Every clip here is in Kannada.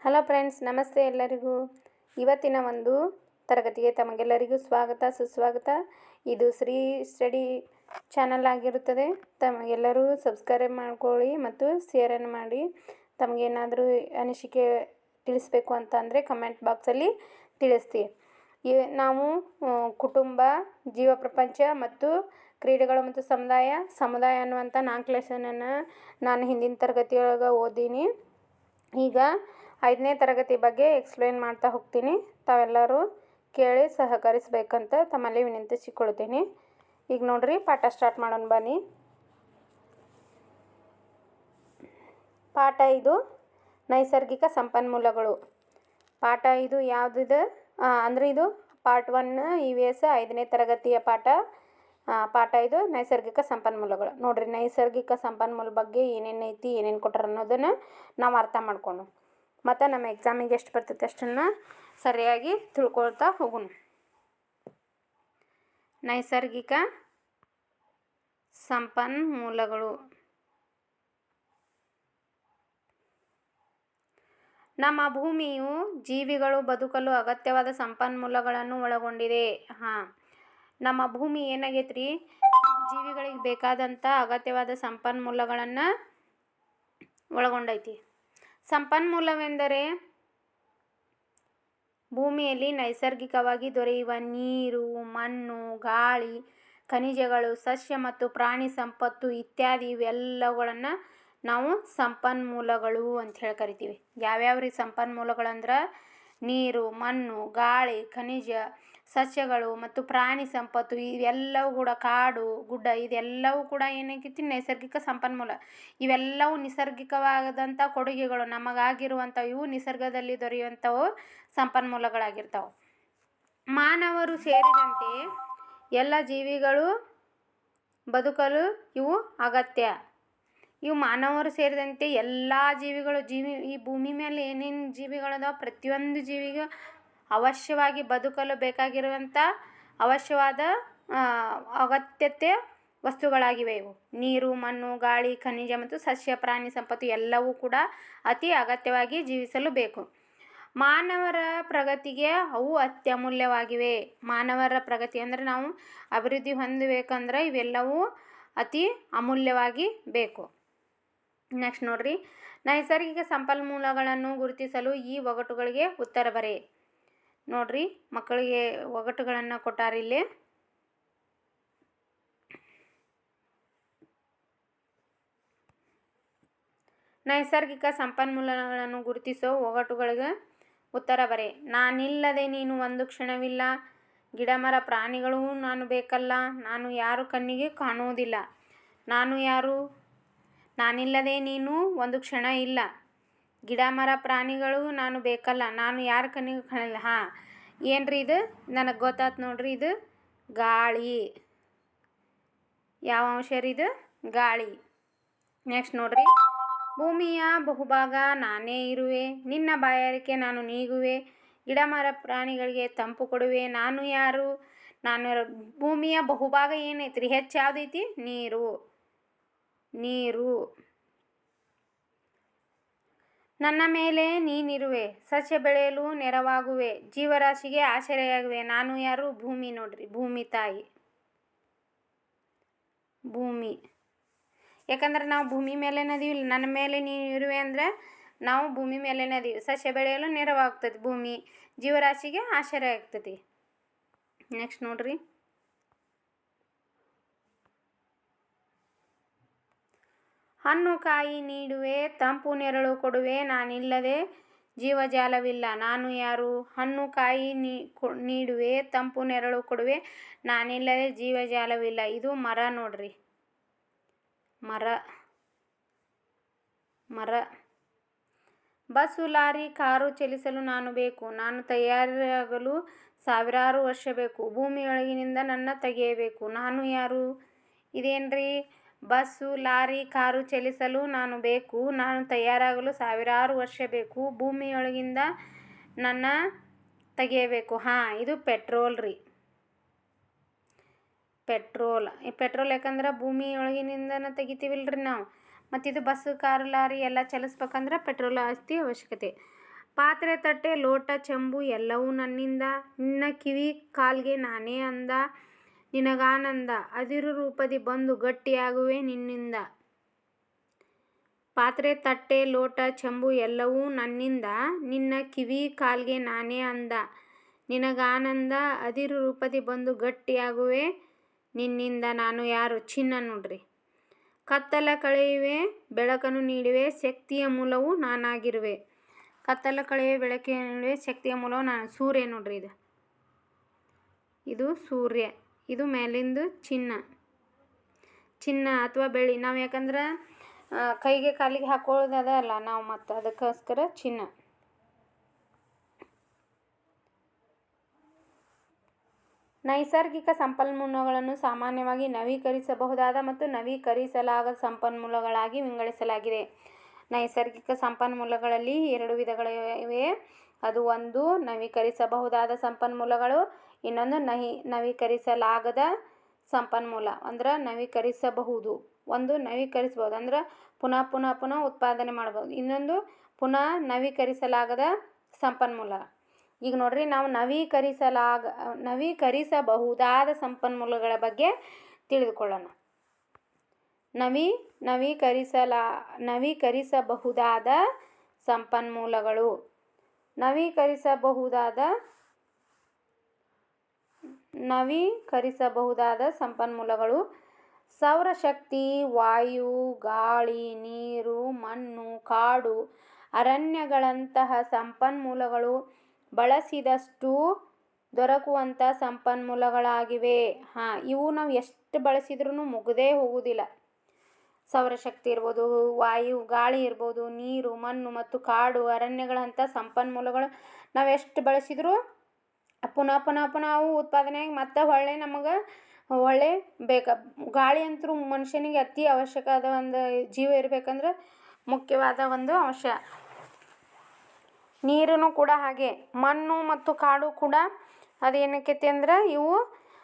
ಹಲೋ ಫ್ರೆಂಡ್ಸ್, ನಮಸ್ತೆ ಎಲ್ಲರಿಗೂ. ಇವತ್ತಿನ ಒಂದು ತರಗತಿಗೆ ತಮಗೆಲ್ಲರಿಗೂ ಸ್ವಾಗತ ಸುಸ್ವಾಗತ. ಇದು ಶ್ರೀ ಸ್ಟಡಿ ಚಾನಲ್ ಆಗಿರುತ್ತದೆ. ತಮಗೆಲ್ಲರೂ ಸಬ್ಸ್ಕ್ರೈಬ್ ಮಾಡ್ಕೊಳ್ಳಿ ಮತ್ತು ಶೇರನ್ನು ಮಾಡಿ. ತಮಗೇನಾದರೂ ಅನಿಸಿಕೆ ತಿಳಿಸ್ಬೇಕು ಅಂತ ಅಂದರೆ ಕಮೆಂಟ್ ಬಾಕ್ಸಲ್ಲಿ ತಿಳಿಸ್ತೀವಿ. ನಾವು ಕುಟುಂಬ, ಜೀವ ಪ್ರಪಂಚ ಮತ್ತು ಕ್ರೀಡೆಗಳು ಮತ್ತು ಸಮುದಾಯ ಅನ್ನುವಂಥ 4 ಲೆಸನನ್ನು ನಾನು ಹಿಂದಿನ ತರಗತಿಯೊಳಗೆ ಓದೀನಿ. ಈಗ 5ನೇ ತರಗತಿ ಬಗ್ಗೆ ಎಕ್ಸ್ಪ್ಲೇನ್ ಮಾಡ್ತಾ ಹೋಗ್ತೀನಿ. ತಾವೆಲ್ಲರೂ ಕೇಳಿ ಸಹಕರಿಸಬೇಕಂತ ತಮ್ಮಲ್ಲಿ ವಿನಂತಿಸಿಕೊಳ್ತೀನಿ. ಈಗ ನೋಡ್ರಿ, ಪಾಠ ಸ್ಟಾರ್ಟ್ ಮಾಡೋಣ ಬನ್ನಿ. ಪಾಠ 5 ನೈಸರ್ಗಿಕ ಸಂಪನ್ಮೂಲಗಳು. ಪಾಠ 5 ಯಾವುದಿದೆ ಅಂದರೆ ಇದು ಪಾರ್ಟ್ 1 EVS 5ನೇ ತರಗತಿಯ ಪಾಠ 5 ನೈಸರ್ಗಿಕ ಸಂಪನ್ಮೂಲಗಳು. ನೋಡ್ರಿ, ನೈಸರ್ಗಿಕ ಸಂಪನ್ಮೂಲ ಬಗ್ಗೆ ಏನೇನೈತಿ, ಏನೇನು ಕೊಟ್ಟಾರ ಅನ್ನೋದನ್ನು ನಾವು ಅರ್ಥ ಮಾಡ್ಕೊಂಡು ಮತ್ತು ನಮ್ಮ ಎಕ್ಸಾಮಿಗೆ ಎಷ್ಟು ಬರ್ತೈತೆ ಅಷ್ಟನ್ನು ಸರಿಯಾಗಿ ತಿಳ್ಕೊಳ್ತಾ ಹೋಗೋಣ. ನೈಸರ್ಗಿಕ ಸಂಪನ್ಮೂಲಗಳು. ನಮ್ಮ ಭೂಮಿಯು ಜೀವಿಗಳು ಬದುಕಲು ಅಗತ್ಯವಾದ ಸಂಪನ್ಮೂಲಗಳನ್ನು ಒಳಗೊಂಡಿದೆ. ನಮ್ಮ ಭೂಮಿ ಏನಾಗೈತ್ರಿ, ಜೀವಿಗಳಿಗೆ ಬೇಕಾದಂಥ ಅಗತ್ಯವಾದ ಸಂಪನ್ಮೂಲಗಳನ್ನು ಒಳಗೊಂಡೈತಿ. ಸಂಪನ್ಮೂಲವೆಂದರೆ ಭೂಮಿಯಲ್ಲಿ ನೈಸರ್ಗಿಕವಾಗಿ ದೊರೆಯುವ ನೀರು, ಮಣ್ಣು, ಗಾಳಿ, ಖನಿಜಗಳು, ಸಸ್ಯ ಮತ್ತು ಪ್ರಾಣಿ ಸಂಪತ್ತು ಇತ್ಯಾದಿ ಇವೆಲ್ಲವುಗಳನ್ನು ನಾವು ಸಂಪನ್ಮೂಲಗಳು ಅಂತ ಹೇಳಿ ಕರಿತೀವಿ. ಯಾವ್ಯಾವ ಸಂಪನ್ಮೂಲಗಳಂದ್ರೆ ನೀರು, ಮಣ್ಣು, ಗಾಳಿ, ಖನಿಜ, ಸಸ್ಯಗಳು ಮತ್ತು ಪ್ರಾಣಿ ಸಂಪತ್ತು ಇವೆಲ್ಲವೂ ಕೂಡ, ಕಾಡು, ಗುಡ್ಡ, ಇದೆಲ್ಲವೂ ಕೂಡ ಏನಾಗೈತಿ, ನೈಸರ್ಗಿಕ ಸಂಪನ್ಮೂಲ. ಇವೆಲ್ಲವೂ ನಿಸರ್ಗಿಕವಾದಂಥ ಕೊಡುಗೆಗಳು, ನಮಗಾಗಿರುವಂಥ ಇವು ನಿಸರ್ಗದಲ್ಲಿ ದೊರೆಯುವಂಥವು ಸಂಪನ್ಮೂಲಗಳಾಗಿರ್ತಾವೆ. ಮಾನವರು ಸೇರಿದಂತೆ ಎಲ್ಲ ಜೀವಿಗಳು ಬದುಕಲು ಇವು ಅಗತ್ಯ. ಇವು ಮಾನವರು ಸೇರಿದಂತೆ ಎಲ್ಲ ಜೀವಿಗಳು, ಈ ಭೂಮಿ ಮೇಲೆ ಏನೇನು ಜೀವಿಗಳದಾವೆ ಪ್ರತಿಯೊಂದು ಜೀವಿಗೂ ಅವಶ್ಯವಾಗಿ ಬದುಕಲು ಬೇಕಾಗಿರುವಂಥ ಅವಶ್ಯವಾದ ಅಗತ್ಯತೆ ವಸ್ತುಗಳಾಗಿವೆ ಇವು. ನೀರು, ಮಣ್ಣು, ಗಾಳಿ, ಖನಿಜ ಮತ್ತು ಸಸ್ಯ ಪ್ರಾಣಿ ಸಂಪತ್ತು ಎಲ್ಲವೂ ಕೂಡ ಅತಿ ಅಗತ್ಯವಾಗಿ ಜೀವಿಸಲು ಬೇಕು. ಮಾನವರ ಪ್ರಗತಿಗೆ ಅವು ಅತ್ಯಮೂಲ್ಯವಾಗಿವೆ. ಮಾನವರ ಪ್ರಗತಿ ಅಂದರೆ ನಾವು ಅಭಿವೃದ್ಧಿ ಹೊಂದಬೇಕಂದ್ರೆ ಇವೆಲ್ಲವೂ ಅತಿ ಅಮೂಲ್ಯವಾಗಿ ಬೇಕು. ನೆಕ್ಸ್ಟ್ ನೋಡ್ರಿ, ನೈಸರ್ಗಿಕ ಸಂಪನ್ಮೂಲಗಳನ್ನು ಗುರುತಿಸಲು ಈ ಒಗಟುಗಳಿಗೆ ಉತ್ತರ ಬರೆ. ನೋಡ್ರಿ, ಮಕ್ಕಳಿಗೆ ಒಗಟುಗಳನ್ನು ಕೊಟ್ಟಾರಿಲ್ಲಿ. ನೈಸರ್ಗಿಕ ಸಂಪನ್ಮೂಲಗಳನ್ನು ಗುರುತಿಸೋ ಒಗಟುಗಳಿಗೆ ಉತ್ತರ ಬರೆ. ನಾನಿಲ್ಲದೆ ನೀನು ಒಂದು ಕ್ಷಣವಿಲ್ಲ, ಗಿಡ ಮರ ಪ್ರಾಣಿಗಳು ನಾನು ಬೇಕಲ್ಲ, ನಾನು ಯಾರು ಕಣ್ಣಿಗೆ ಕಾಣುವುದಿಲ್ಲ. ನಾನು ಯಾರು? ನಾನಿಲ್ಲದೆ ನೀನು ಒಂದು ಕ್ಷಣ ಇಲ್ಲ, ಗಿಡ ಮರ ಪ್ರಾಣಿಗಳು ನಾನು ಬೇಕಲ್ಲ, ನಾನು ಯಾರು ಕಣ್ಣಿಗೆ ಕಾಣಿಲ್ಲ. ಏನ್ರಿ ಇದು? ನನಗೆ ಗೊತ್ತಾಯ್ತು ನೋಡ್ರಿ, ಇದು ಗಾಳಿ. ಯಾವ ಅಂಶ ರೀ ಇದು? ಗಾಳಿ. ನೆಕ್ಸ್ಟ್ ನೋಡ್ರಿ, ಭೂಮಿಯ ಬಹುಭಾಗ ನಾನೇ ಇರುವೆ, ನಿನ್ನ ಬಾಯಾರಿಕೆ ನಾನು ನೀಗುವೆ, ಗಿಡ ಮರ ಪ್ರಾಣಿಗಳಿಗೆ ತಂಪು ಕೊಡುವೆ, ನಾನು ಯಾರು? ಭೂಮಿಯ ಬಹುಭಾಗ ಏನೈತ್ರಿ? ಹೆಚ್ಚು ಯಾವುದೈತಿ? ನೀರು. ನನ್ನ ಮೇಲೆ ನೀನಿರುವೆ, ಸಸ್ಯ ಬೆಳೆಯಲು ನೆರವಾಗುವೆ, ಜೀವರಾಶಿಗೆ ಆಶ್ರಯವಾಗುವೆ, ನಾನು ಯಾರು? ಭೂಮಿ. ನೋಡ್ರಿ, ಭೂಮಿ ತಾಯಿ, ಭೂಮಿ. ಯಾಕಂದ್ರೆ ನಾವು ಭೂಮಿ ಮೇಲೇನೆ ಅದೀವಿ. ನನ್ನ ಮೇಲೆ ನೀನು ಇರುವೆ ಅಂದರೆ ನಾವು ಭೂಮಿ ಮೇಲೇನೆ ಅದೀವಿ. ಸಸ್ಯ ಬೆಳೆಯಲು ನೆರವಾಗ್ತದೆ ಭೂಮಿ, ಜೀವರಾಶಿಗೆ ಆಶ್ರಯ ಆಗ್ತದೆ. ನೆಕ್ಸ್ಟ್ ನೋಡ್ರಿ, ಹಣ್ಣು ಕಾಯಿ ನೀಡುವೆ, ತಂಪು ನೆರಳು ಕೊಡುವೆ, ನಾನಿಲ್ಲದೆ ಜೀವಜಾಲವಿಲ್ಲ, ನಾನು ಯಾರು? ಹಣ್ಣು ಕಾಯಿ ನೀಡುವೆ, ತಂಪು ನೆರಳು ಕೊಡುವೆ, ನಾನಿಲ್ಲದೆ ಜೀವಜಾಲವಿಲ್ಲ. ಇದು ಮರ. ನೋಡ್ರಿ, ಮರ. ಬಸ್ಸು, ಲಾರಿ, ಕಾರು ಚಲಿಸಲು ನಾನು ಬೇಕು, ನಾನು ತಯಾರಾಗಲು ಸಾವಿರಾರು ವರ್ಷ ಬೇಕು, ಭೂಮಿಯೊಳಗಿನಿಂದ ನನ್ನ ತೆಗೆಯಬೇಕು, ನಾನು ಯಾರು? ಇದೇನ್ರಿ? ಬಸ್ಸು, ಲಾರಿ, ಕಾರು ಚಲಿಸಲು ನಾನು ಬೇಕು, ನಾನು ತಯಾರಾಗಲು ಸಾವಿರಾರು ವರ್ಷ ಬೇಕು, ಭೂಮಿಯೊಳಗಿಂದ ನನ್ನ ತೆಗೆಯಬೇಕು. ಇದು ಪೆಟ್ರೋಲ್ ರೀ. ಪೆಟ್ರೋಲ್ ಯಾಕಂದ್ರೆ ಭೂಮಿಯೊಳಗಿನಿಂದನೇ ತೆಗಿತೀವಿಲ್ರಿ ನಾವು. ಮತ್ತು ಇದು ಬಸ್ಸು, ಕಾರು, ಲಾರಿ ಎಲ್ಲ ಚಲಿಸ್ಬೇಕಂದ್ರೆ ಪೆಟ್ರೋಲ್ ಅತಿ ಅವಶ್ಯಕತೆ. ಪಾತ್ರೆ ತಟ್ಟೆ ಲೋಟ ಚೆಂಬು ಎಲ್ಲವೂ ನನ್ನಿಂದ, ನಿನ್ನ ಕಿವಿ ಕಾಲ್ಗೆ ನಾನೇ ಅಂದ, ನಿನಗಾನಂದ ಅದಿರು ರೂಪದಿ ಬಂದು ಗಟ್ಟಿಯಾಗುವೆ ನಿನ್ನಿಂದ. ಪಾತ್ರೆ ತಟ್ಟೆ ಲೋಟ ಚೆಂಬು ಎಲ್ಲವೂ ನನ್ನಿಂದ, ನಿನ್ನ ಕಿವಿ ಕಾಲ್ಗೆ ನಾನೇ ಅಂದ, ನಿನಗಾನಂದ ಅದಿರು ರೂಪದಿ ಬಂದು ಗಟ್ಟಿಯಾಗುವೆ ನಿನ್ನಿಂದ. ನಾನು ಯಾರು? ಚಿನ್ನ ನೋಡ್ರಿ. ಕತ್ತಲ ಕಳೆಯುವೆ ಬೆಳಕನ್ನು ನೀಡುವೆ, ಶಕ್ತಿಯ ಮೂಲವು ನಾನಾಗಿರುವೆ. ಕತ್ತಲ ಕಳೆಯುವೆ ಬೆಳಕಿನ ನೀಡುವೆ, ಶಕ್ತಿಯ ಮೂಲವು ನಾನು. ಸೂರ್ಯ ನೋಡ್ರಿ. ಇದು ಸೂರ್ಯ. ಇದು ಮೇಲಿಂದು ಚಿನ್ನ ಅಥವಾ ಬೆಳ್ಳಿ. ನಾವು ಯಾಕಂದ್ರೆ ಕೈಗೆ ಕಾಲಿಗೆ ಹಾಕೊಳ್ಳೋದು ಅದಲ್ಲ ನಾವು, ಮತ್ತು ಅದಕ್ಕೋಸ್ಕರ ಚಿನ್ನ. ನೈಸರ್ಗಿಕ ಸಂಪನ್ಮೂಲಗಳನ್ನು ಸಾಮಾನ್ಯವಾಗಿ ನವೀಕರಿಸಬಹುದಾದ ಮತ್ತು ನವೀಕರಿಸಲಾಗದ ಸಂಪನ್ಮೂಲಗಳಾಗಿ ವಿಂಗಡಿಸಲಾಗಿದೆ. ನೈಸರ್ಗಿಕ ಸಂಪನ್ಮೂಲಗಳಲ್ಲಿ 2 ವಿಧಗಳಿವೆ. ಅದು ಒಂದು ನವೀಕರಿಸಬಹುದಾದ ಸಂಪನ್ಮೂಲಗಳು, ಇನ್ನೊಂದು ನವೀಕರಿಸಲಾಗದ ಸಂಪನ್ಮೂಲ. ಅಂದ್ರೆ ನವೀಕರಿಸಬಹುದು, ಒಂದು ನವೀಕರಿಸಬಹುದು ಅಂದ್ರೆ ಪುನಃ ಉತ್ಪಾದನೆ ಮಾಡಬಹುದು. ಇನ್ನೊಂದು ಪುನಃ ನವೀಕರಿಸಲಾಗದ ಸಂಪನ್ಮೂಲ. ಈಗ ನೋಡ್ರಿ, ನಾವು ನವೀಕರಿಸಬಹುದಾದ ಸಂಪನ್ಮೂಲಗಳ ಬಗ್ಗೆ ತಿಳಿದುಕೊಳ್ಳೋಣ. ನವೀಕರಿಸಬಹುದಾದ ಸಂಪನ್ಮೂಲಗಳು. ನವೀಕರಿಸಬಹುದಾದ ಸಂಪನ್ಮೂಲಗಳು ಸೌರಶಕ್ತಿ, ವಾಯು, ಗಾಳಿ, ನೀರು, ಮಣ್ಣು, ಕಾಡು, ಅರಣ್ಯಗಳಂತಹ ಸಂಪನ್ಮೂಲಗಳು ಬಳಸಿದಷ್ಟು ದೊರಕುವಂಥ ಸಂಪನ್ಮೂಲಗಳಾಗಿವೆ. ಇವು ನಾವು ಎಷ್ಟು ಬಳಸಿದ್ರೂ ಮುಗದೇ ಹೋಗುವುದಿಲ್ಲ. ಸೌರಶಕ್ತಿ ಇರ್ಬೋದು, ವಾಯು, ಗಾಳಿ ಇರ್ಬೋದು, ನೀರು, ಮಣ್ಣು ಮತ್ತು ಕಾಡು, ಅರಣ್ಯಗಳಂಥ ಸಂಪನ್ಮೂಲಗಳು ನಾವು ಎಷ್ಟು ಬಳಸಿದರೂ ಪುನಃ ಅವು ಉತ್ಪಾದನೆಯಾಗಿ ಮತ್ತೆ ಹೊಳ್ಳೆ ನಮಗೆ ಒಳ್ಳೆ ಗಾಳಿ ಅಂತೂ ಮನುಷ್ಯನಿಗೆ ಅತಿ ಅವಶ್ಯಕವಾದ ಒಂದು ಜೀವ ಇರಬೇಕಂದ್ರೆ ಮುಖ್ಯವಾದ ಒಂದು ಅಂಶ. ನೀರನ್ನು ಕೂಡ ಹಾಗೆ. ಮಣ್ಣು ಮತ್ತು ಕಾಡು ಕೂಡ ಅದೇನಕ್ಕೈತಿ ಅಂದ್ರೆ ಇವು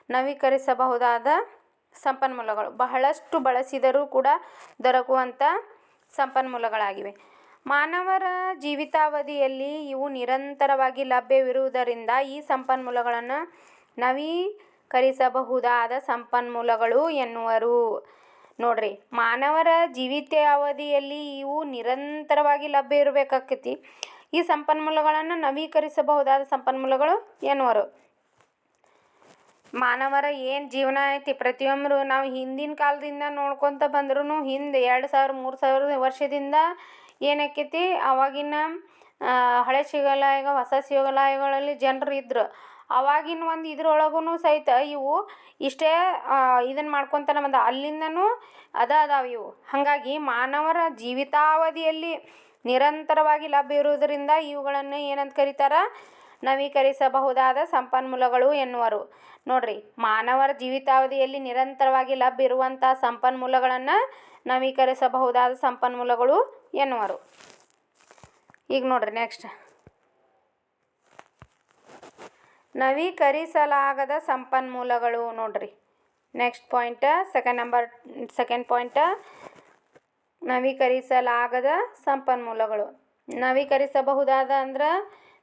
ನವೀಕರಿಸಬಹುದಾದ ಸಂಪನ್ಮೂಲಗಳು. ಬಹಳಷ್ಟು ಬಳಸಿದರೂ ಕೂಡ ದೊರಕುವಂಥ ಸಂಪನ್ಮೂಲಗಳಾಗಿವೆ. ಮಾನವರ ಜೀವಿತಾವಧಿಯಲ್ಲಿ ಇವು ನಿರಂತರವಾಗಿ ಲಭ್ಯವಿರುವುದರಿಂದ ಈ ಸಂಪನ್ಮೂಲಗಳನ್ನು ನವೀಕರಿಸಬಹುದಾದ ಸಂಪನ್ಮೂಲಗಳು ಎನ್ನುವರು. ನೋಡ್ರಿ, ಮಾನವರ ಜೀವಿತಾವಧಿಯಲ್ಲಿ ಇವು ನಿರಂತರವಾಗಿ ಲಭ್ಯ ಇರಬೇಕಾಕೈತಿ. ಈ ಸಂಪನ್ಮೂಲಗಳನ್ನು ನವೀಕರಿಸಬಹುದಾದ ಸಂಪನ್ಮೂಲಗಳು ಎನ್ನುವರು. ಮಾನವರ ಏನು ಜೀವನ ಐತಿ, ಪ್ರತಿಯೊಬ್ಬರು ನಾವು ಹಿಂದಿನ ಕಾಲದಿಂದ ನೋಡ್ಕೊತ ಬಂದ್ರೂ ಹಿಂದೆ 2000-3000 ವರ್ಷದಿಂದ ಏನಾಕೈತಿ, ಆವಾಗಿನ ಹಳೆ ಶಿವಾಲಯ, ಹೊಸ ಶಿವಾಲಯಗಳಲ್ಲಿ ಜನರು ಇದ್ರು. ಆವಾಗಿನ ಒಂದು ಇದ್ರೊಳಗೂ ಸಹಿತ ಇವು ಇಷ್ಟೇ ಇದನ್ನು ಮಾಡ್ಕೊತಾನೆ ಬಂದ, ಅಲ್ಲಿಂದನೂ ಅದಾವೆ ಇವು. ಹಾಗಾಗಿ ಮಾನವರ ಜೀವಿತಾವಧಿಯಲ್ಲಿ ನಿರಂತರವಾಗಿ ಲಭ್ಯ ಇರುವುದರಿಂದ ಇವುಗಳನ್ನು ಏನಂತ ಕರೀತಾರ? ನವೀಕರಿಸಬಹುದಾದ ಸಂಪನ್ಮೂಲಗಳು ಎನ್ನುವರು. ನೋಡ್ರಿ, ಮಾನವರ ಜೀವಿತಾವಧಿಯಲ್ಲಿ ನಿರಂತರವಾಗಿ ಲಭ್ಯ ಇರುವಂಥ ಸಂಪನ್ಮೂಲಗಳನ್ನು ನವೀಕರಿಸಬಹುದಾದ ಸಂಪನ್ಮೂಲಗಳು ಎನ್ನುವರು. ಈಗ ನೋಡ್ರಿ, ನೆಕ್ಸ್ಟ್ ನವೀಕರಿಸಲಾಗದ ಸಂಪನ್ಮೂಲಗಳು. ನೋಡ್ರಿ, ನೆಕ್ಸ್ಟ್ ಪಾಯಿಂಟ್, ಸೆಕೆಂಡ್ ಪಾಯಿಂಟ್, ನವೀಕರಿಸಲಾಗದ ಸಂಪನ್ಮೂಲಗಳು. ನವೀಕರಿಸಬಹುದಾದ ಅಂದ್ರೆ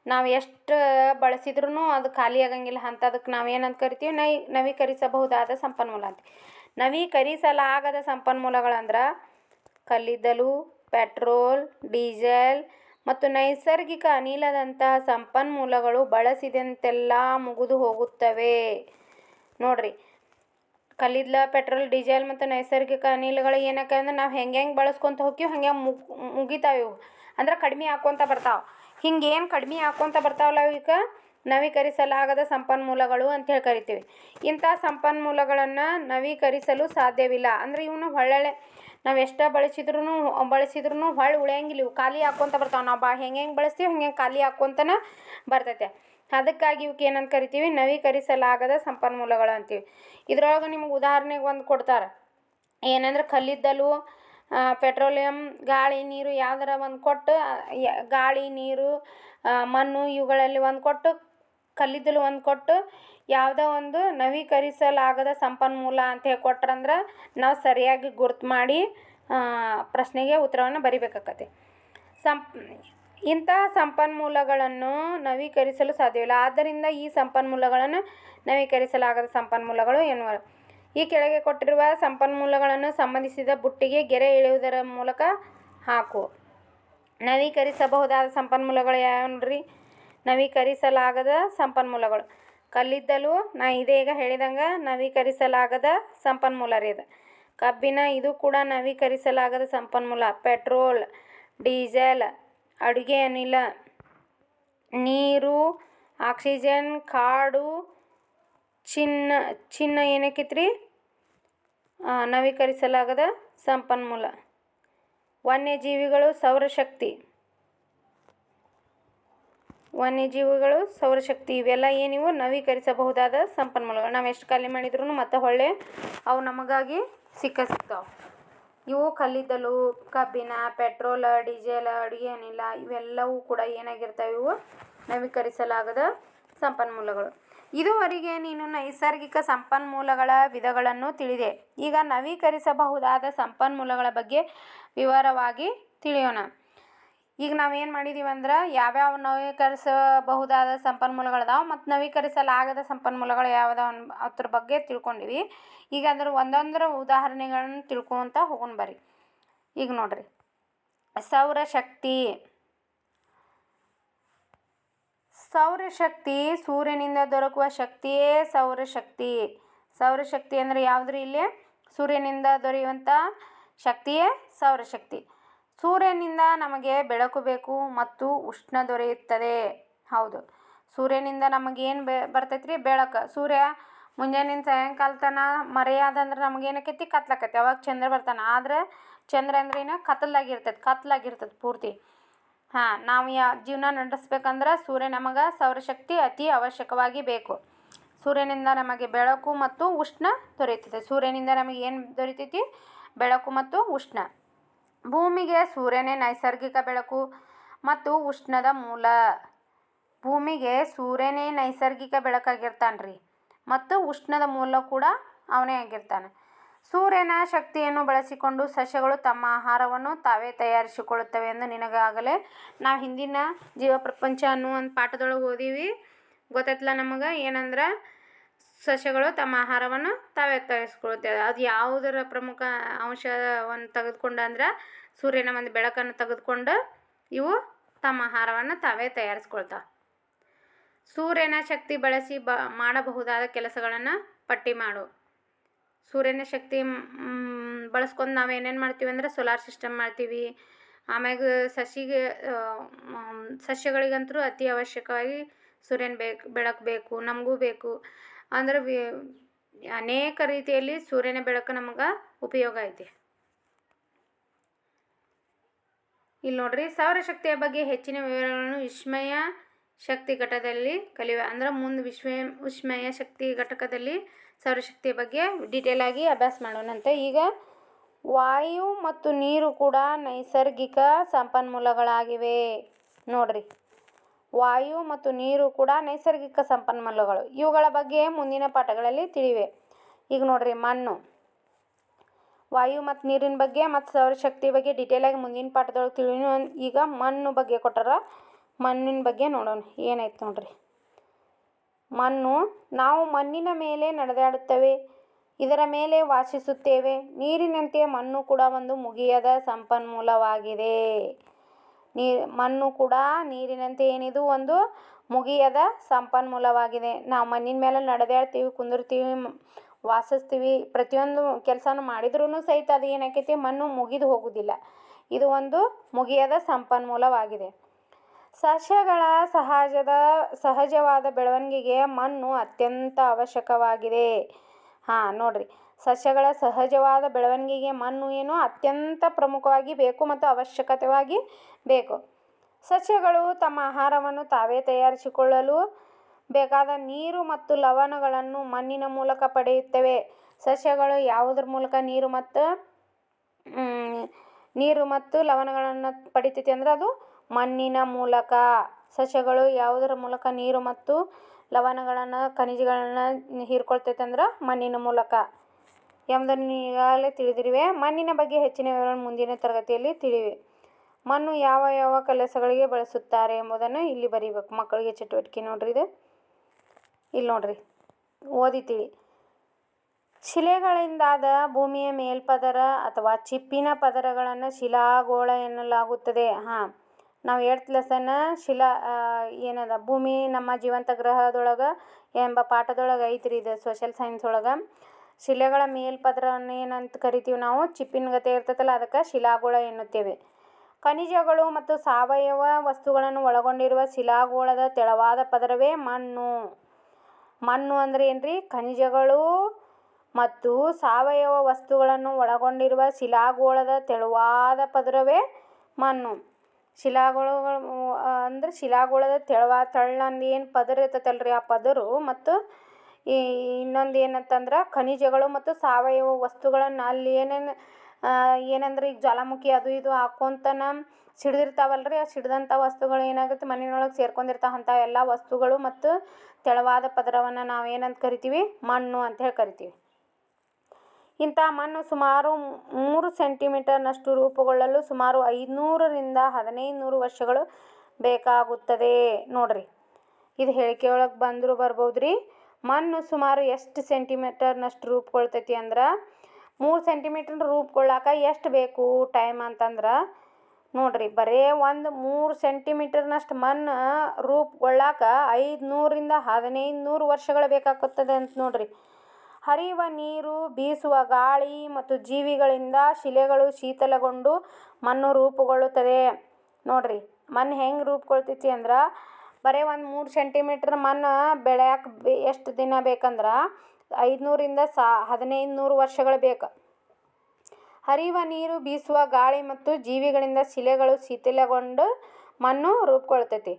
ನಾವು ಎಷ್ಟು ಬಳಸಿದ್ರೂ ಅದು ಖಾಲಿ ಆಗಂಗಿಲ್ಲ ಅಂಥದಕ್ಕೆ ನಾವು ಏನಂತ ಕರಿತೀವಿ? ನವೀಕರಿಸಬಹುದಾದ ಸಂಪನ್ಮೂಲ ಅಂತ. ನವೀಕರಿಸಲಾಗದ ಸಂಪನ್ಮೂಲಗಳಂದ್ರೆ ಕಲ್ಲಿದ್ದಲು, ಪೆಟ್ರೋಲ್, ಡೀಸೆಲ್ ಮತ್ತು ನೈಸರ್ಗಿಕ ಅನಿಲದಂತಹ ಸಂಪನ್ಮೂಲಗಳು ಬಳಸಿದಂತೆಲ್ಲ ಮುಗಿದು ಹೋಗುತ್ತವೆ. ನೋಡ್ರಿ, ಕಲ್ಲಿದ್ದಲು, ಪೆಟ್ರೋಲ್, ಡೀಸೆಲ್ ಮತ್ತು ನೈಸರ್ಗಿಕ ಅನಿಲಗಳು ಏನಕ್ಕೆ ಅಂದ್ರೆ ನಾವು ಹೆಂಗೆ ಬಳಸ್ಕೊತ ಹೋಗ್ತೀವಿ ಹಂಗೆ ಮುಗಿತಾವೆ ಇವು. ಅಂದ್ರೆ ಕಡಿಮೆ ಆಕ್ಕೊತ ಬರ್ತಾವೆ. ಹಿಂಗೇನು ಕಡಿಮೆ ಆಕ್ಕೊತ ಬರ್ತಾವಲ್ಲ ಈಗ ನವೀಕರಿಸಲಾಗದ ಸಂಪನ್ಮೂಲಗಳು ಅಂತೇಳಿ ಕರಿತೀವಿ. ಇಂಥ ಸಂಪನ್ಮೂಲಗಳನ್ನು ನವೀಕರಿಸಲು ಸಾಧ್ಯವಿಲ್ಲ. ಅಂದರೆ ಇವನು ಹೊಳ್ಳೆ ನಾವು ಎಷ್ಟು ಬಳಸಿದ್ರೂ ಹೊಳ್ಳಿ ಉಳಿಯಂಗಿಲ್ಲ. ಇವು ಖಾಲಿ ಆಕ್ಕೊತ ಬರ್ತಾವೆ. ನಾವು ಹೆಂಗೆ ಬಳಸ್ತೀವಿ ಹಂಗೆ ಖಾಲಿ ಆಕ್ಕೊತನ ಬರ್ತೈತೆ. ಅದಕ್ಕಾಗಿ ಇವಕ್ಕೆ ಏನಂತ ಕರಿತೀವಿ? ನವೀಕರಿಸಲಾಗದ ಸಂಪನ್ಮೂಲಗಳು ಅಂತೀವಿ. ಇದ್ರೊಳಗೆ ನಿಮ್ಗೆ ಉದಾಹರಣೆಗೆ ಒಂದು ಕೊಡ್ತಾರೆ. ಏನಂದ್ರೆ ಕಲ್ಲಿದ್ದಲು, ಪೆಟ್ರೋಲಿಯಂ, ಗಾಳಿ, ನೀರು ಯಾವ್ದಾರ ಒಂದು ಕೊಟ್ಟು, ಗಾಳಿ, ನೀರು, ಮಣ್ಣು ಇವುಗಳಲ್ಲಿ ಒಂದು ಕೊಟ್ಟು, ಕಲ್ಲಿದ್ದಲು ಒಂದು ಕೊಟ್ಟು ಯಾವುದೋ ಒಂದು ನವೀಕರಿಸಲಾಗದ ಸಂಪನ್ಮೂಲ ಅಂತ ಹೇಳಿ ಕೊಟ್ರಂದ್ರೆ ನಾವು ಸರಿಯಾಗಿ ಗುರ್ತು ಮಾಡಿ ಪ್ರಶ್ನೆಗೆ ಉತ್ತರವನ್ನು ಬರಿಬೇಕಾಕತಿ. ಇಂತಹ ಸಂಪನ್ಮೂಲಗಳನ್ನು ನವೀಕರಿಸಲು ಸಾಧ್ಯವಿಲ್ಲ. ಆದ್ದರಿಂದ ಈ ಸಂಪನ್ಮೂಲಗಳನ್ನು ನವೀಕರಿಸಲಾಗದ ಸಂಪನ್ಮೂಲಗಳು ಎನ್ನುವರು. ಈ ಕೆಳಗೆ ಕೊಟ್ಟಿರುವ ಸಂಪನ್ಮೂಲಗಳನ್ನು ಸಂಬಂಧಿಸಿದ ಬುಟ್ಟಿಗೆ ಗೆರೆ ಎಳೆಯುವುದರ ಮೂಲಕ ಹಾಕು. ನವೀಕರಿಸಬಹುದಾದ ಸಂಪನ್ಮೂಲಗಳು ಯಾವ್ಯಾವ ನೋಡ್ರಿ. ನವೀಕರಿಸಲಾಗದ ಸಂಪನ್ಮೂಲಗಳು ಕಲ್ಲಿದ್ದಲು, ನಾ ಇದೀಗ ಹೇಳಿದಂಗೆ ನವೀಕರಿಸಲಾಗದ ಸಂಪನ್ಮೂಲ ರೀ ಇದು. ಕಬ್ಬಿಣ, ಇದು ಕೂಡ ನವೀಕರಿಸಲಾಗದ ಸಂಪನ್ಮೂಲ. ಪೆಟ್ರೋಲ್, ಡೀಸೆಲ್, ಅಡುಗೆ ಅನಿಲ, ನೀರು, ಆಕ್ಸಿಜನ್, ಕಾಡು, ಚಿನ್ನ ಏನಕ್ಕೈತ್ರಿ ನವೀಕರಿಸಲಾಗದ ಸಂಪನ್ಮೂಲ. ವನ್ಯಜೀವಿಗಳು, ಸೌರಶಕ್ತಿ ಇವೆಲ್ಲ ಏನಿವು ನವೀಕರಿಸಬಹುದಾದ ಸಂಪನ್ಮೂಲಗಳು. ನಾವು ಎಷ್ಟು ಖಾಲಿ ಮಾಡಿದ್ರೂ ಮತ್ತೆ ಹೊಳ್ಳೆ ಅವು ನಮಗಾಗಿ ಸಿಗ್ತಾವೆ. ಇವು ಕಲ್ಲಿದ್ದಲು, ಕಬ್ಬಿಣ, ಪೆಟ್ರೋಲ್, ಡೀಸೆಲ್, ಅಡುಗೆ ಅನಿಲ ಇವೆಲ್ಲವೂ ಕೂಡ ಏನಾಗಿರ್ತವೆ, ಇವು ನವೀಕರಿಸಲಾಗದ ಸಂಪನ್ಮೂಲಗಳು. ಇದುವರೆಗೆ ನೀನು ನೈಸರ್ಗಿಕ ಸಂಪನ್ಮೂಲಗಳ ವಿಧಗಳನ್ನು ತಿಳಿದೆ. ಈಗ ನವೀಕರಿಸಬಹುದಾದ ಸಂಪನ್ಮೂಲಗಳ ಬಗ್ಗೆ ವಿವರವಾಗಿ ತಿಳಿಯೋಣ. ಈಗ ನಾವೇನು ಮಾಡಿದ್ದೀವಿ ಅಂದ್ರೆ ಯಾವ್ಯಾವ ನವೀಕರಿಸಬಹುದಾದ ಸಂಪನ್ಮೂಲಗಳದಾವೆ ಮತ್ತು ನವೀಕರಿಸಲಾಗದ ಸಂಪನ್ಮೂಲಗಳು ಯಾವುದಾವ ಅದ್ರ ಬಗ್ಗೆ ತಿಳ್ಕೊಂಡಿವಿ. ಈಗ ಅದ್ರ ಒಂದೊಂದರ ಉದಾಹರಣೆಗಳನ್ನು ತಿಳ್ಕೊತ ಹೋಗೋಣ ಬರ್ರಿ. ಈಗ ನೋಡ್ರಿ, ಸೌರಶಕ್ತಿ ಸೂರ್ಯನಿಂದ ದೊರಕುವ ಶಕ್ತಿಯೇ ಸೌರಶಕ್ತಿ. ಸೌರಶಕ್ತಿ ಅಂದರೆ ಯಾವುದ್ರಿ? ಇಲ್ಲಿ ಸೂರ್ಯನಿಂದ ದೊರೆಯುವಂಥ ಶಕ್ತಿಯೇ ಸೌರಶಕ್ತಿ. ಸೂರ್ಯನಿಂದ ನಮಗೆ ಬೆಳಕು ಬೇಕು ಮತ್ತು ಉಷ್ಣ ದೊರೆಯುತ್ತದೆ. ಹೌದು, ಸೂರ್ಯನಿಂದ ನಮಗೇನು ಬರ್ತೈತ್ರಿ? ಬೆಳಕು. ಸೂರ್ಯ ಮುಂಜಾನಿಂದ ಸಾಯಂಕಾಲ ತನ ಮರೆಯಾದಂದ್ರೆ ನಮಗೇನಕ್ಕೈತಿ? ಕತ್ಲಾಕೈತಿ. ಅವಾಗ ಚಂದ್ರ ಬರ್ತಾನೆ. ಆದರೆ ಚಂದ್ರ ಅಂದ್ರೇನು? ಕತ್ತಲಾಗಿರ್ತದೆ ಪೂರ್ತಿ. ನಾವು ಜೀವನ ನಡೆಸ್ಬೇಕಂದ್ರೆ ಸೂರ್ಯ ನಮಗೆ ಸೌರಶಕ್ತಿ ಅತಿ ಅವಶ್ಯಕವಾಗಿ ಬೇಕು. ಸೂರ್ಯನಿಂದ ನಮಗೆ ಬೆಳಕು ಮತ್ತು ಉಷ್ಣ ದೊರೆಯುತ್ತದೆ. ಸೂರ್ಯನಿಂದ ನಮಗೆ ಏನು ದೊರೆತೈತಿ? ಬೆಳಕು ಮತ್ತು ಉಷ್ಣ. ಭೂಮಿಗೆ ಸೂರ್ಯನೇ ನೈಸರ್ಗಿಕ ಬೆಳಕು ಮತ್ತು ಉಷ್ಣದ ಮೂಲ. ಭೂಮಿಗೆ ಸೂರ್ಯನೇ ನೈಸರ್ಗಿಕ ಬೆಳಕಾಗಿರ್ತಾನೆ ಮತ್ತು ಉಷ್ಣದ ಮೂಲ ಕೂಡ ಅವನೇ ಆಗಿರ್ತಾನೆ. ಸೂರ್ಯನ ಶಕ್ತಿಯನ್ನು ಬಳಸಿಕೊಂಡು ಸಸ್ಯಗಳು ತಮ್ಮ ಆಹಾರವನ್ನು ತಾವೇ ತಯಾರಿಸಿಕೊಳ್ಳುತ್ತವೆ ಎಂದು ನಿನಗಾಗಲೇ ನಾವು ಹಿಂದಿನ ಜೀವ ಪ್ರಪಂಚ ಅನ್ನೋ ಒಂದು ಪಾಠದೊಳಗೆ ಓದೀವಿ. ಗೊತ್ತೈತಲ್ಲ ನಮಗೆ ಏನಂದ್ರೆ ಸಸ್ಯಗಳು ತಮ್ಮ ಆಹಾರವನ್ನು ತಾವೇ ತಯಾರಿಸ್ಕೊಳ್ತೇವೆ. ಅದು ಯಾವುದರ ಪ್ರಮುಖ ಅಂಶವನ್ನು ತೆಗೆದುಕೊಂಡು ಅಂದ್ರೆ ಸೂರ್ಯನ ಒಂದು ಬೆಳಕನ್ನು ತೆಗೆದುಕೊಂಡು ಇವು ತಮ್ಮ ಆಹಾರವನ್ನು ತಾವೇ ತಯಾರಿಸ್ಕೊಳ್ತಾವೆ. ಸೂರ್ಯನ ಶಕ್ತಿ ಬಳಸಿ ಮಾಡಬಹುದಾದ ಕೆಲಸಗಳನ್ನು ಪಟ್ಟಿ ಮಾಡು. ಸೂರ್ಯನ ಶಕ್ತಿ ಬಳಸ್ಕೊಂಡು ನಾವು ಏನೇನು ಮಾಡ್ತೀವಿ ಅಂದರೆ ಸೋಲಾರ್ ಸಿಸ್ಟಮ್ ಮಾಡ್ತೀವಿ. ಆಮ್ಯಾಗ ಸಸ್ಯಗಳಿಗಂತೂ ಅತಿ ಅವಶ್ಯಕವಾಗಿ ಸೂರ್ಯನ ಬೆಳಕು ಬೇಕು, ನಮಗೂ ಬೇಕು. ಅಂದ್ರೆ ಅನೇಕ ರೀತಿಯಲ್ಲಿ ಸೂರ್ಯನ ಬೆಳಕು ನಮಗೆ ಉಪಯೋಗ ಐತಿ. ಇಲ್ಲಿ ನೋಡ್ರಿ, ಸೌರಶಕ್ತಿಯ ಬಗ್ಗೆ ಹೆಚ್ಚಿನ ವಿವರಗಳನ್ನು ವಿಸ್ಮಯ ಶಕ್ತಿ ಘಟಕದಲ್ಲಿ ಕಲಿಯುವ. ಅಂದ್ರೆ ಮುಂದೆ ವಿಸ್ಮಯ ಶಕ್ತಿ ಘಟಕದಲ್ಲಿ ಸೌರಶಕ್ತಿಯ ಬಗ್ಗೆ ಡೀಟೇಲ್ ಆಗಿ ಅಭ್ಯಾಸ ಮಾಡೋಣಂತೆ. ಈಗ ವಾಯು ಮತ್ತು ನೀರು ಕೂಡ ನೈಸರ್ಗಿಕ ಸಂಪನ್ಮೂಲಗಳಾಗಿವೆ. ನೋಡ್ರಿ, ವಾಯು ಮತ್ತು ನೀರು ಕೂಡ ನೈಸರ್ಗಿಕ ಸಂಪನ್ಮೂಲಗಳು. ಇವುಗಳ ಬಗ್ಗೆ ಮುಂದಿನ ಪಾಠಗಳಲ್ಲಿ ತಿಳಿವೆ. ಈಗ ನೋಡ್ರಿ, ಮಣ್ಣು, ವಾಯು ಮತ್ತು ನೀರಿನ ಬಗ್ಗೆ ಮತ್ತು ಸೌರಶಕ್ತಿ ಬಗ್ಗೆ ಡೀಟೇಲಾಗಿ ಮುಂದಿನ ಪಾಠದೊಳಗೆ ತಿಳಿಯೋಣ. ಈಗ ಮಣ್ಣು ಬಗ್ಗೆ ಕೊಟ್ಟಾರ, ಮಣ್ಣಿನ ಬಗ್ಗೆ ನೋಡೋಣ. ಏನಾಯ್ತು ನೋಡ್ರಿ, ಮಣ್ಣು. ನಾವು ಮಣ್ಣಿನ ಮೇಲೆ ನಡೆದಾಡುತ್ತೇವೆ, ಇದರ ಮೇಲೆ ವಾಸಿಸುತ್ತೇವೆ. ನೀರಿನಂತೆ ಮಣ್ಣು ಕೂಡ ಒಂದು ಮುಗಿಯದ ಸಂಪನ್ಮೂಲವಾಗಿದೆ. ಮಣ್ಣು ಕೂಡ ನೀರಿನಂತೆ ಏನಿದು ಒಂದು ಮುಗಿಯದ ಸಂಪನ್ಮೂಲವಾಗಿದೆ. ನಾವು ಮಣ್ಣಿನ ಮೇಲೆ ನಡೆದಾಡ್ತೀವಿ, ಕುಂದಿರ್ತೀವಿ, ವಾಸಿಸ್ತೀವಿ. ಪ್ರತಿಯೊಂದು ಕೆಲಸನೂ ಮಾಡಿದ್ರೂ ಸಹಿತ ಅದು ಏನಾಕೈತಿ? ಮಣ್ಣು ಮುಗಿದು ಹೋಗೋದಿಲ್ಲ. ಇದು ಒಂದು ಮುಗಿಯದ ಸಂಪನ್ಮೂಲವಾಗಿದೆ. ಸಸ್ಯಗಳ ಸಹಜವಾದ ಬೆಳವಣಿಗೆಗೆ ಮಣ್ಣು ಅತ್ಯಂತ ಅವಶ್ಯಕವಾಗಿದೆ. ನೋಡ್ರಿ, ಸಸ್ಯಗಳ ಸಹಜವಾದ ಬೆಳವಣಿಗೆಗೆ ಮಣ್ಣು ಏನು ಅತ್ಯಂತ ಪ್ರಮುಖವಾಗಿ ಬೇಕು ಮತ್ತು ಅವಶ್ಯಕತೆವಾಗಿ ಬೇಕು. ಸಸ್ಯಗಳು ತಮ್ಮ ಆಹಾರವನ್ನು ತಾವೇ ತಯಾರಿಸಿಕೊಳ್ಳಲು ಬೇಕಾದ ನೀರು ಮತ್ತು ಲವಣಗಳನ್ನು ಮಣ್ಣಿನ ಮೂಲಕ ಪಡೆಯುತ್ತವೆ. ಸಸ್ಯಗಳು ಯಾವುದರ ಮೂಲಕ ನೀರು ಮತ್ತು ಲವಣಗಳನ್ನು ಪಡಿತೈತಿ ಅಂದ್ರೆ ಅದು ಮಣ್ಣಿನ ಮೂಲಕ. ಸಸ್ಯಗಳು ಯಾವುದರ ಮೂಲಕ ನೀರು ಮತ್ತು ಲವಣಗಳನ್ನು, ಖನಿಜಗಳನ್ನು ಹೀರ್ಕೊಳ್ತೈತೆ ಅಂದ್ರೆ ಮಣ್ಣಿನ ಮೂಲಕ ಎಂಬುದನ್ನು ಈಗಾಗಲೇ ತಿಳಿದಿರುವೆ. ಮಣ್ಣಿನ ಬಗ್ಗೆ ಹೆಚ್ಚಿನ ವಿವರಗಳನ್ನು ಮುಂದಿನ ತರಗತಿಯಲ್ಲಿ ತಿಳಿವೆ. ಮಣ್ಣು ಯಾವ ಯಾವ ಕೆಲಸಗಳಿಗೆ ಬಳಸುತ್ತಾರೆ ಎಂಬುದನ್ನು ಇಲ್ಲಿ ಬರೀಬೇಕು. ಮಕ್ಕಳಿಗೆ ಚಟುವಟಿಕೆ ನೋಡ್ರಿ ಇದು. ಇಲ್ಲಿ ನೋಡ್ರಿ ಓದಿ ತಿಳಿ. ಶಿಲೆಗಳಿಂದಾದ ಭೂಮಿಯ ಮೇಲ್ಪದರ ಅಥವಾ ಚಿಪ್ಪಿನ ಪದರಗಳನ್ನು ಶಿಲಾಗೋಳ ಎನ್ನಲಾಗುತ್ತದೆ. ನಾವು 8th ಲೆಸನ್ ಏನದ ಭೂಮಿ ನಮ್ಮ ಜೀವಂತ ಗ್ರಹದೊಳಗೆ ಎಂಬ ಪಾಠದೊಳಗೆ ಐತ್ರಿ ಇದು ಸೋಷಿಯಲ್ ಸೈನ್ಸ್ ಒಳಗೆ. ಶಿಲೆಗಳ ಮೇಲ್ಪದರವನ್ನು ಏನಂತ ಕರಿತೀವಿ ನಾವು? ಚಿಪ್ಪಿನ ಗತೆ ಇರ್ತೈತಲ್ಲ, ಅದಕ್ಕೆ ಶಿಲಾಗೋಳ ಎನ್ನುತ್ತೇವೆ. ಖನಿಜಗಳು ಮತ್ತು ಸಾವಯವ ವಸ್ತುಗಳನ್ನು ಒಳಗೊಂಡಿರುವ ಶಿಲಾಗೋಳದ ತೆಳುವಾದ ಪದರವೇ ಮಣ್ಣು. ಮಣ್ಣು ಅಂದರೆ ಏನ್ರಿ? ಖನಿಜಗಳು ಮತ್ತು ಸಾವಯವ ವಸ್ತುಗಳನ್ನು ಒಳಗೊಂಡಿರುವ ಶಿಲಾಗೋಳದ ತೆಳುವಾದ ಪದರವೇ ಮಣ್ಣು. ಶಿಲಾಗೋಳಗಳು ಅಂದರೆ ಶಿಲಾಗೋಳದ ತೆಳ್ಳಂದು ಏನು ಪದರ ಇರ್ತೈತಲ್ರಿ, ಆ ಪದರು ಮತ್ತು ಇನ್ನೊಂದು ಏನಂತಂದ್ರೆ ಖನಿಜಗಳು ಮತ್ತು ಸಾವಯವ ವಸ್ತುಗಳನ್ನು ಅಲ್ಲಿ ಏನಂದ್ರೆ ಈಗ ಜ್ವಾಲಾಮುಖಿ ಅದು ಇದು ಹಾಕ್ಕೊಂತನ ಸಿಡ್ದಿರ್ತಾವಲ್ರಿ, ಆ ಸಿಡ್ದಂಥ ವಸ್ತುಗಳು ಏನಾಗುತ್ತೆ ಮಣ್ಣಿನೊಳಗೆ ಸೇರ್ಕೊಂಡಿರ್ತಾವೆ. ಅಂಥ ಎಲ್ಲ ವಸ್ತುಗಳು ಮತ್ತು ತೆಳುವಾದ ಪದರವನ್ನು ನಾವು ಏನಂತ ಕರಿತೀವಿ? ಮಣ್ಣು ಅಂತ ಹೇಳಿ ಕರಿತೀವಿ. ಇಂಥ ಮಣ್ಣು ಸುಮಾರು 3 ಸೆಂಟಿಮೀಟರ್ನಷ್ಟು ರೂಪುಗೊಳ್ಳಲು ಸುಮಾರು 500 ರಿಂದ 1500 ವರ್ಷಗಳು ಬೇಕಾಗುತ್ತದೆ. ನೋಡ್ರಿ, ಇದು ಹೇಳಿಕೆಯೊಳಗೆ ಬಂದರೂ ಬರ್ಬೋದ್ರಿ. ಮಣ್ಣು ಸುಮಾರು ಎಷ್ಟು ಸೆಂಟಿಮೀಟರ್ನಷ್ಟು ರೂಪುಗೊಳ್ತೈತಿ ಅಂದ್ರೆ 3 ಸೆಂಟಿಮೀಟರ್ ರೂಪುಗೊಳ್ಳಾಕ ಎಷ್ಟು ಬೇಕು ಟೈಮ್ ಅಂತಂದ್ರೆ ನೋಡ್ರಿ, ಬರೀ ಒಂದು 3 ಸೆಂಟಿಮೀಟರ್ನಷ್ಟು ಮಣ್ಣು ರೂಪುಗೊಳ್ಳಾಕ 500 ರಿಂದ 1500 ವರ್ಷಗಳು ಬೇಕಾಗುತ್ತದೆ ಅಂತ ನೋಡ್ರಿ. ಹರಿಯುವ ನೀರು, ಬೀಸುವ ಗಾಳಿ ಮತ್ತು ಜೀವಿಗಳಿಂದ ಶಿಲೆಗಳು ಶೀತಲಗೊಂಡು ಮಣ್ಣು ರೂಪುಗೊಳ್ಳುತ್ತದೆ. ನೋಡ್ರಿ, ಮಣ್ಣು ಹೆಂಗೆ ರೂಪುಗೊಳ್ತೈತಿ ಅಂದ್ರೆ ಬರೀ ಒಂದು 3 ಸೆಂಟಿಮೀಟ್ರ್ ಮಣ್ಣು ಬೆಳೆಯಕ್ಕೆ ಎಷ್ಟು ದಿನ ಬೇಕಂದ್ರೆ 500 ರಿಂದ 1500 ವರ್ಷಗಳು ಬೇಕು. ಹರಿಯುವ ನೀರು, ಬೀಸುವ ಗಾಳಿ ಮತ್ತು ಜೀವಿಗಳಿಂದ ಶಿಲೆಗಳು ಶೀತಲಗೊಂಡು ಮಣ್ಣು ರೂಪುಗೊಳ್ತೈತಿ.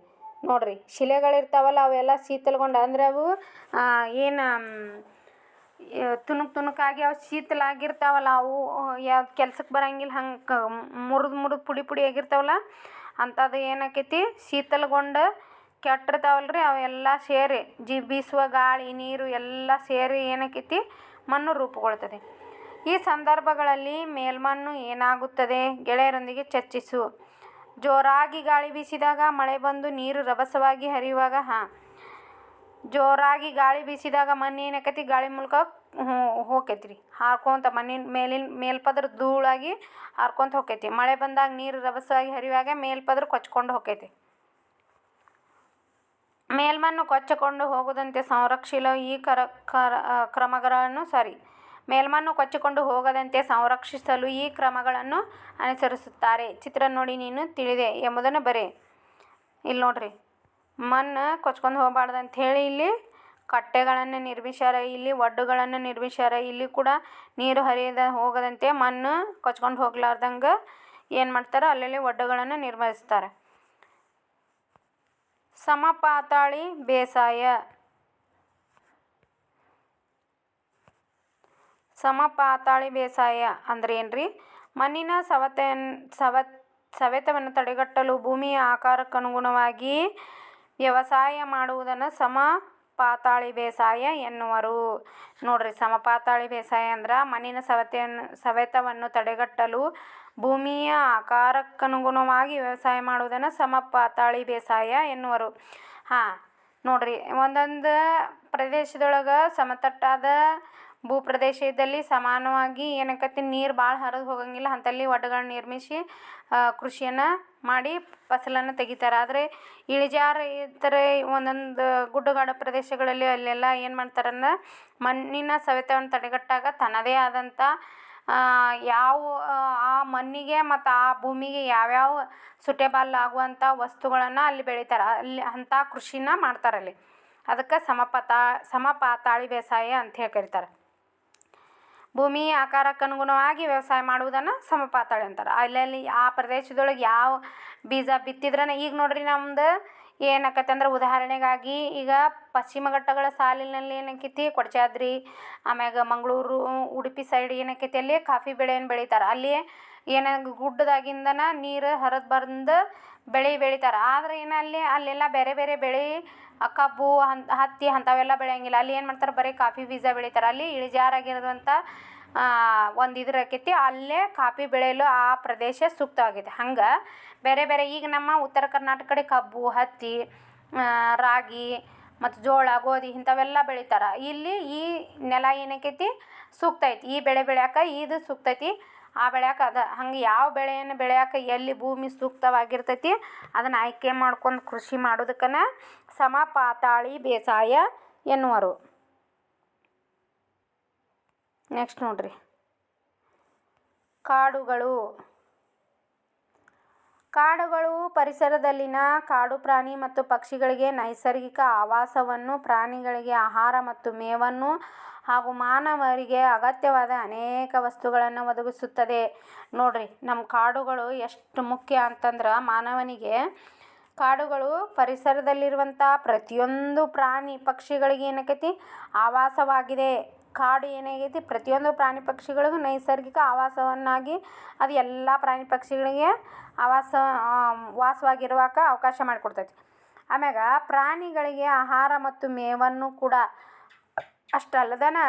ನೋಡ್ರಿ, ಶಿಲೆಗಳಿರ್ತಾವಲ್ಲ ಅವೆಲ್ಲ ಶೀತಲಗೊಂಡು ಅಂದರೆ ಅವು ಏನು ತುಣುಕಾಗಿ ಅವು ಶೀತಲ ಆಗಿರ್ತಾವಲ್ಲ, ಅವು ಯಾವ ಕೆಲ್ಸಕ್ಕೆ ಬರಂಗಿಲ್ಲ, ಹಂಗೆ ಮುರಿದು ಪುಡಿ ಪುಡಿ ಆಗಿರ್ತಾವಲ್ಲ, ಅಂಥದ್ದು ಏನಾಕೈತಿ ಶೀತಲಗೊಂಡು ಕೆಟ್ಟಿರ್ತಾವಲ್ರಿ, ಅವೆಲ್ಲ ಸೇರಿ ಬೀಸುವ ಗಾಳಿ ನೀರು ಎಲ್ಲ ಸೇರಿ ಏನಾಕೈತಿ ಮಣ್ಣು ರೂಪುಗೊಳ್ತದೆ. ಈ ಸಂದರ್ಭಗಳಲ್ಲಿ ಮೇಲ್ಮಣ್ಣು ಏನಾಗುತ್ತದೆ ಗೆಳೆಯರೊಂದಿಗೆ ಚರ್ಚಿಸು. ಜೋರಾಗಿ ಗಾಳಿ ಬೀಸಿದಾಗ, ಮಳೆ ಬಂದು ನೀರು ರಭಸವಾಗಿ ಹರಿಯುವಾಗ ಜೋರಾಗಿ ಗಾಳಿ ಬೀಸಿದಾಗ ಮಣ್ಣು ಏನಾಕೈತಿ ಗಾಳಿ ಮೂಲಕ ಹೋಕೈತ್ರಿ, ಹಾರ್ಕೊಂತ ಮಣ್ಣಿನ ಮೇಲ್ಪದ್ರ ಧೂಳಾಗಿ ಹಾರ್ಕೊಂತ ಹೋಕೈತಿ. ಮಳೆ ಬಂದಾಗ ನೀರು ರಭಸವಾಗಿ ಹರಿಯುವಾಗ ಮೇಲ್ಪದ್ರ ಕೊಚ್ಕೊಂಡು ಹೋಕೈತಿ. ಮೇಲ್ಮಣ್ಣು ಕೊಚ್ಚಿಕೊಂಡು ಹೋಗದಂತೆ ಸಂರಕ್ಷಿಸಲು ಈ ಕ್ರಮಗಳನ್ನು ಮೇಲ್ಮಣ್ಣು ಕೊಚ್ಚಿಕೊಂಡು ಹೋಗದಂತೆ ಸಂರಕ್ಷಿಸಲು ಈ ಕ್ರಮಗಳನ್ನು ಅನುಸರಿಸುತ್ತಾರೆ. ಚಿತ್ರ ನೋಡಿ ನೀನು ತಿಳಿದೆ ಎಂಬುದನ್ನು ಬರೆ. ಇಲ್ಲಿ ನೋಡ್ರಿ, ಮಣ್ಣು ಕೊಚ್ಕೊಂಡು ಹೋಗಬಾರ್ದು ಅಂಥೇಳಿ ಇಲ್ಲಿ ಕಟ್ಟೆಗಳನ್ನು ನಿರ್ಮಿಸ್ಯಾರ, ಇಲ್ಲಿ ಒಡ್ಡುಗಳನ್ನು ನಿರ್ಮಿಸ್ಯಾರ. ಇಲ್ಲಿ ಕೂಡ ನೀರು ಹರಿಯದ ಹೋಗದಂತೆ ಮಣ್ಣು ಕೊಚ್ಕೊಂಡು ಹೋಗ್ಲಾರ್ದಂಗೆ ಏನು ಮಾಡ್ತಾರೆ, ಅಲ್ಲಲ್ಲಿ ಒಡ್ಡುಗಳನ್ನು ನಿರ್ಮಿಸ್ತಾರೆ. ಸಮಪಾತಾಳಿ ಬೇಸಾಯ. ಸಮಪಾತಾಳಿ ಬೇಸಾಯ ಅಂದ್ರೆ ಏನ್ರಿ? ಮಣ್ಣಿನ ಸವೆತವನ್ನು ತಡೆಗಟ್ಟಲು ಭೂಮಿಯ ಆಕಾರಕ್ಕನುಗುಣವಾಗಿ ವ್ಯವಸಾಯ ಮಾಡುವುದನ್ನು ಸಮಪಾತಾಳಿ ಬೇಸಾಯ ಎನ್ನುವರು. ನೋಡ್ರಿ, ಸಮಪಾತಾಳಿ ಬೇಸಾಯ ಅಂದ್ರೆ ಮಣ್ಣಿನ ಸವೆತವನ್ನು ತಡೆಗಟ್ಟಲು ಭೂಮಿಯ ಆಕಾರಕ್ಕನುಗುಣವಾಗಿ ವ್ಯವಸಾಯ ಮಾಡುವುದನ್ನು ಸಮಪಾತಾಳಿ ಬೇಸಾಯ ಎನ್ನುವರು. ನೋಡ್ರಿ, ಒಂದೊಂದು ಪ್ರದೇಶದೊಳಗೆ ಸಮತಟ್ಟಾದ ಭೂಪ್ರದೇಶ ಇದ್ದಲ್ಲಿ ಸಮಾನವಾಗಿ ಏನಾಕತಿ ನೀರು ಭಾಳ ಹರಿದು ಹೋಗಂಗಿಲ್ಲ, ಅಂತಲ್ಲಿ ಒಡ್ಡುಗಳನ್ನ ನಿರ್ಮಿಸಿ ಕೃಷಿಯನ್ನು ಮಾಡಿ ಫಸಲನ್ನು ತೆಗಿತಾರೆ. ಆದರೆ ಇಳಿಜಾರು ಇದ್ದರೆ ಒಂದೊಂದು ಗುಡ್ಡಗಾಡು ಪ್ರದೇಶಗಳಲ್ಲಿ ಅಲ್ಲೆಲ್ಲ ಏನು ಮಾಡ್ತಾರನ್ನ ಮಣ್ಣಿನ ಸವೆತವನ್ನು ತಡೆಗಟ್ಟಾಗ ತನ್ನದೇ ಆದಂಥ ಆ ಮಣ್ಣಿಗೆ ಮತ್ತು ಆ ಭೂಮಿಗೆ ಯಾವ್ಯಾವ ಸುಟೇಬಲ್ ಆಗುವಂಥ ವಸ್ತುಗಳನ್ನು ಅಲ್ಲಿ ಬೆಳಿತಾರೆ, ಅಲ್ಲಿ ಅಂಥ ಕೃಷಿನ ಮಾಡ್ತಾರಲ್ಲಿ. ಅದಕ್ಕೆ ಸಮಪಾತಾಳಿ ಬೇಸಾಯ ಅಂತ ಹೇಳಿ ಕರೀತಾರೆ. ಭೂಮಿಯ ಆಕಾರಕ್ಕನುಗುಣವಾಗಿ ವ್ಯವಸಾಯ ಮಾಡುವುದನ್ನು ಸಮಪಾತಾಳಿ ಅಂತಾರೆ. ಅಲ್ಲಲ್ಲಿ ಆ ಪ್ರದೇಶದೊಳಗೆ ಯಾವ ಬೀಜ ಬಿತ್ತಿದ್ರನ ಈಗ ನೋಡ್ರಿ, ನಮ್ದು ಏನಾಕೈತೆ ಅಂದ್ರೆ ಉದಾಹರಣೆಗಾಗಿ ಈಗ ಪಶ್ಚಿಮ ಘಟ್ಟಗಳ ಸಾಲಿನಲ್ಲಿ ಏನಾಕೈತಿ ಕೊಡಚಾದ್ರಿ, ಆಮ್ಯಾಗ ಮಂಗಳೂರು, ಉಡುಪಿ ಸೈಡ್ ಏನಾಕೈತಿ ಅಲ್ಲಿ ಕಾಫಿ ಬೆಳೆಯನ್ನು ಬೆಳಿತಾರೆ. ಅಲ್ಲಿ ಗುಡ್ಡದಾಗಿಂದನ ನೀರು ಹರಿದು ಬಂದು ಬೆಳಿತಾರೆ. ಆದರೆ ಅಲ್ಲೆಲ್ಲ ಬೇರೆ ಬೇರೆ ಬೆಳೆ ಕಬ್ಬು ಹತ್ತಿ ಅಂಥವೆಲ್ಲ ಬೆಳೆಯಂಗಿಲ್ಲ. ಅಲ್ಲಿ ಏನು ಮಾಡ್ತಾರೆ, ಬರೀ ಕಾಫಿ ಬೀಜ ಬೆಳಿತಾರೆ. ಅಲ್ಲಿ ಇಳಿಜಾರಾಗಿರುವಂಥ ಒಂದು ಆಕೈತಿ, ಅಲ್ಲೇ ಕಾಫಿ ಬೆಳೆಯಲು ಆ ಪ್ರದೇಶ ಸೂಕ್ತವಾಗಿದೆ. ಹಂಗೆ ಬೇರೆ ಬೇರೆ ಈಗ ನಮ್ಮ ಉತ್ತರ ಕರ್ನಾಟಕ ಕಡೆ ಕಬ್ಬು, ಹತ್ತಿ, ರಾಗಿ ಮತ್ತು ಜೋಳ, ಗೋಧಿ ಇಂಥವೆಲ್ಲ ಬೆಳಿತಾರೆ. ಇಲ್ಲಿ ಈ ನೆಲ ಏನಾಕೈತಿ ಸೂಕ್ತ ಐತಿ, ಈ ಬೆಳೆ ಬೆಳ್ಯಾಕೆ ಇದು ಸೂಕ್ತ ಐತಿ, ಆ ಬೆಳ್ಯಾಕೆ ಅದು. ಹಂಗೆ ಯಾವ ಬೆಳೆಯನ್ನು ಬೆಳ್ಯಾಕೆ ಎಲ್ಲಿ ಭೂಮಿ ಸೂಕ್ತವಾಗಿರ್ತೈತಿ ಅದನ್ನು ಆಯ್ಕೆ ಮಾಡ್ಕೊಂಡು ಕೃಷಿ ಮಾಡೋದಕ್ಕನ ಸಮಪಾತಾಳಿ ಬೇಸಾಯ ಎನ್ನುವರು. ನೆಕ್ಸ್ಟ್ ನೋಡ್ರಿ, ಕಾಡುಗಳು. ಕಾಡುಗಳು ಪರಿಸರದಲ್ಲಿನ ಕಾಡು ಪ್ರಾಣಿ ಮತ್ತು ಪಕ್ಷಿಗಳಿಗೆ ನೈಸರ್ಗಿಕ ಆವಾಸವನ್ನು, ಪ್ರಾಣಿಗಳಿಗೆ ಆಹಾರ ಮತ್ತು ಮೇವನ್ನು ಹಾಗೂ ಮಾನವರಿಗೆ ಅಗತ್ಯವಾದ ಅನೇಕ ವಸ್ತುಗಳನ್ನು ಒದಗಿಸುತ್ತದೆ. ನೋಡ್ರಿ, ನಮ್ಮ ಕಾಡುಗಳು ಎಷ್ಟು ಮುಖ್ಯ ಅಂತಂದ್ರೆ ಮಾನವನಿಗೆ ಕಾಡುಗಳು ಪರಿಸರದಲ್ಲಿರುವಂಥ ಪ್ರತಿಯೊಂದು ಪ್ರಾಣಿ ಪಕ್ಷಿಗಳಿಗೆ ಏನಾಕೈತಿ ಆವಾಸವಾಗಿದೆ. ಕಾಡು ಏನಾಗೈತಿ ಪ್ರತಿಯೊಂದು ಪ್ರಾಣಿ ಪಕ್ಷಿಗಳಿಗೂ ನೈಸರ್ಗಿಕ ಆವಾಸವನ್ನಾಗಿ ಅದು ಎಲ್ಲ ಪ್ರಾಣಿ ಪಕ್ಷಿಗಳಿಗೆ ವಾಸವಾಗಿರುವಾಕ ಅವಕಾಶ ಮಾಡಿಕೊಡ್ತೈತಿ. ಆಮ್ಯಾಗ ಪ್ರಾಣಿಗಳಿಗೆ ಆಹಾರ ಮತ್ತು ಮೇವನ್ನು ಕೂಡ ಅಷ್ಟಲ್ಲದನ